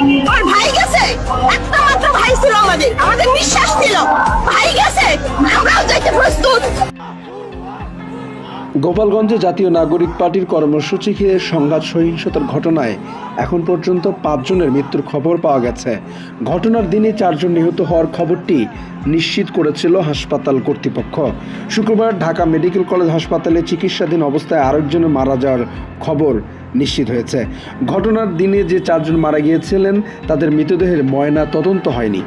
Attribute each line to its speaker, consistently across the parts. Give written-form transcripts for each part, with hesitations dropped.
Speaker 1: আমার ভাই গেছে, একটা মাত্র ভাই ছিল আমাদের, আমাদের নিঃশ্বাস ছিল, ভাই গেছে, আমরাও যাইতে প্রস্তুত।
Speaker 2: গোপালগঞ্জে জাতীয় নাগরিক পার্টির কর্মসূচি ঘিরে সংঘাত সহিংসতার ঘটনায় এখন পর্যন্ত 5 জনের মৃত্যুর খবর পাওয়া গেছে। ঘটনার দিনে 4 জন নিহত হওয়ার খবরটি নিশ্চিত করেছিল হাসপাতাল কর্তৃপক্ষ। শুক্রবার ঢাকা মেডিকেল কলেজ হাসপাতালে চিকিৎসাধীন অবস্থায় আরেকজনের মারা যাওয়ার খবর নিশ্চিত হয়েছে। ঘটনার দিনে যে 4 জন মারা গিয়েছিলেন তাদের মৃতদেহের ময়না তদন্ত হয়নি।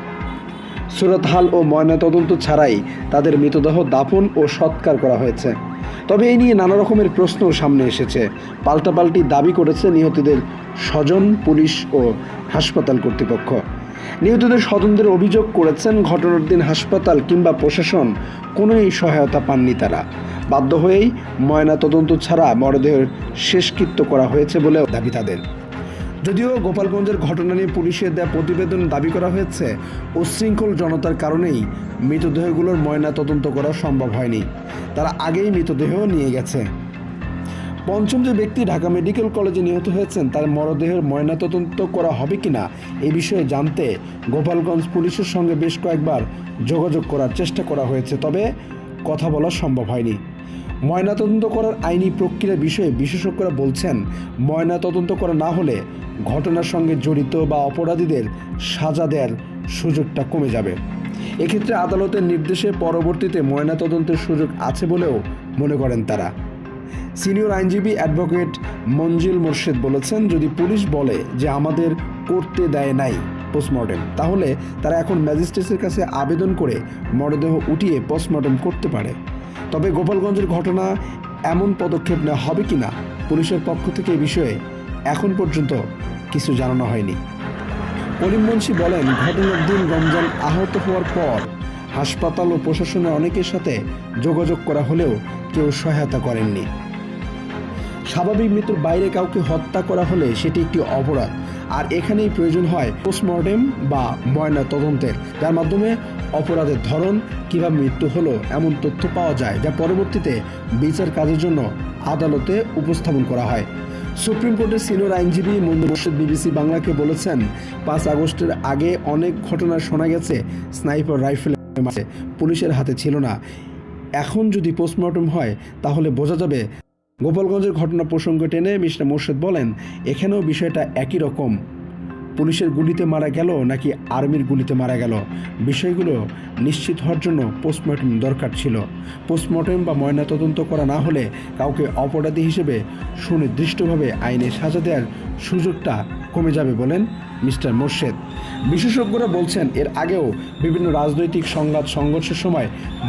Speaker 2: সুরতহাল ও ময়না তদন্ত ছাড়াই তাদের মৃতদেহ দাফন ও সৎকার করা হয়েছে। তবে এই নিয়ে নানা রকমের প্রশ্ন সামনে এসেছে। পাল্টাপাল্টি দাবি করেছে নিহতদের স্বজন, পুলিশ ও হাসপাতাল কর্তৃপক্ষ। নিহতদের স্বজনদের অভিযোগ করেছেন ঘটনার দিন হাসপাতাল কিংবা প্রশাসন কোনোই সহায়তা পাননি তারা। বাধ্য হয়েই ময়না তদন্ত ছাড়া মরদেহের শেষকৃত্য করা হয়েছে বলেও দাবি তাদের। যদিও গোপালগঞ্জের ঘটনা নিয়ে পুলিশের দেয়া প্রতিবেদন দাবি করা হয়েছে উচ্ছৃঙ্খল জনতার কারণেই মৃতদেহগুলোর ময়না তদন্ত করা সম্ভব হয়নি, তারা আগেই মৃতদেহ নিয়ে গেছে। 5ম যে ব্যক্তি ঢাকা মেডিকেল কলেজে নিহত হয়েছেন তার মরদেহের ময়না তদন্ত করা হবে কিনা এই বিষয়ে জানতে গোপালগঞ্জ পুলিশের সঙ্গে বেশ কয়েকবার যোগাযোগ করার চেষ্টা করা হয়েছে, তবে কথা বলা সম্ভব হয়নি। ময়নাতদন্ত করার আইনি প্রক্রিয়ার বিষয়ে বিশেষজ্ঞরা বলছেন, ময়নাতদন্ত করা না হলে ঘটনার সঙ্গে জড়িত বা অপরাধীদের সাজা দেওয়ার সুযোগটা কমে যাবে। এক্ষেত্রে আদালতের নির্দেশে পরবর্তীতে ময়নাতদন্তের সুযোগ আছে বলেও মনে করেন তারা। সিনিয়র আইনজীবী অ্যাডভোকেট মঞ্জিল মোর্শেদ বলেছেন, যদি পুলিশ বলে যে আমাদের করতে দেয় নাই পোস্টমর্টেম, তাহলে তারা এখন ম্যাজিস্ট্রেটের কাছে আবেদন করে মরদেহ উঠিয়ে পোস্টমর্টেম করতে পারে। তবে গোপালগঞ্জের ঘটনা এমন পদক্ষেপ নেওয়া হবে কিনা পুলিশের পক্ষ থেকে এই বিষয়ে এখন পর্যন্ত কিছু জানানো হয়নি। কলিম মুন্সি বলেন, ঘটনার দিন রমজান আহত হওয়ার পর হাসপাতাল ও প্রশাসনের অনেকের সাথে যোগাযোগ করা হলেও কেউ সহায়তা করেননি। স্বাভাবিক মৃত্যুর বাইরে কাউকে হত্যা করা হলে সেটি একটি অপরাধ, আর এখানেই প্রয়োজন হয় পোস্টমর্টেম বা ময়না তদন্তের, যার মাধ্যমে অপরাধের ধরন, কীভাবে মৃত্যু হলো এমন তথ্য পাওয়া যায়, যা পরবর্তীতে বিচার কাজের জন্য আদালতে উপস্থাপন করা হয়। সুপ্রিম কোর্টের সিনিয়র আইনজীবী মঞ্জুর মোর্শেদ বিবিসি বাংলাকে বলেছেন, 5 আগস্টের আগে অনেক ঘটনা শোনা গেছে স্নাইপার রাইফেল পুলিশের হাতে ছিল না। এখন যদি পোস্টমর্টেম হয় তাহলে বোঝা যাবে। গোপালগঞ্জের ঘটনা প্রসঙ্গ টেনে মিস্টার মোর্শেদ বলেন, এখানেও বিষয়টা একই রকম, পুলিশের গুলিতে মারা গেল নাকি আর্মির গুলিতে মারা গেল, বিষয়গুলো নিশ্চিত হওয়ার জন্য পোস্টমর্টেম দরকার ছিল। পোস্টমর্টেম বা ময়নাতদন্ত করা না হলে কাউকে অপরাধী হিসেবে সুনির্দিষ্টভাবে আইনে সাজা দেওয়ার সুযোগটা কমে যাবে বলেন মিস্টার মোর্শেদ। বিশেষজ্ঞরা বলছেন, এর আগেও বিভিন্ন রাজনৈতিক সংঘর্ষের সময়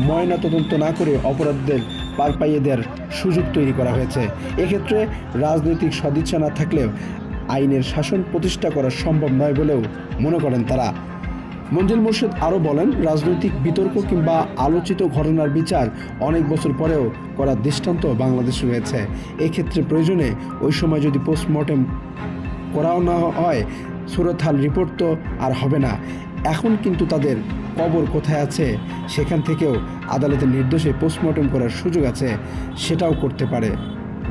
Speaker 2: ময়নাতদন্ত না করে অপরাধীদের পার পাইয়ে দেওয়ার সুযোগ তৈরি করা হয়েছে। এক্ষেত্রে রাজনৈতিক সদিচ্ছা না থাকলেও আইনের শাসন প্রতিষ্ঠা করা সম্ভব নয় বলেও মনে করেন তারা। মঞ্জিল মোর্শেদ আরও বলেন, রাজনৈতিক বিতর্ক কিংবা আলোচিত ঘটনার বিচার অনেক বছর পরেও করার দৃষ্টান্ত বাংলাদেশে রয়েছে। এক্ষেত্রে প্রয়োজনে ওই সময় যদি পোস্টমর্টেম করাও না হয়, সুরতহাল রিপোর্ট তো আর হবে না। এখন কিন্তু তাদের কবর কোথায় আছে সেখান থেকেও আদালতের নির্দেশে পোস্টমর্টেম করার সুযোগ আছে, সেটাও করতে পারে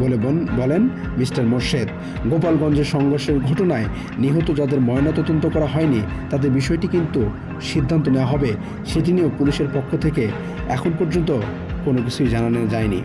Speaker 2: বলে বলেন মিস্টার মোর্শেদ। গোপালগঞ্জের সংঘর্ষের ঘটনায় নিহত যাদের ময়নাতদন্ত করা হয়নি তাদের বিষয়টি কিন্তু সিদ্ধান্ত নেওয়া হবে, সেটি নিয়েও পুলিশের পক্ষ থেকে এখন পর্যন্ত কোনো কিছুই জানানো যায়নি।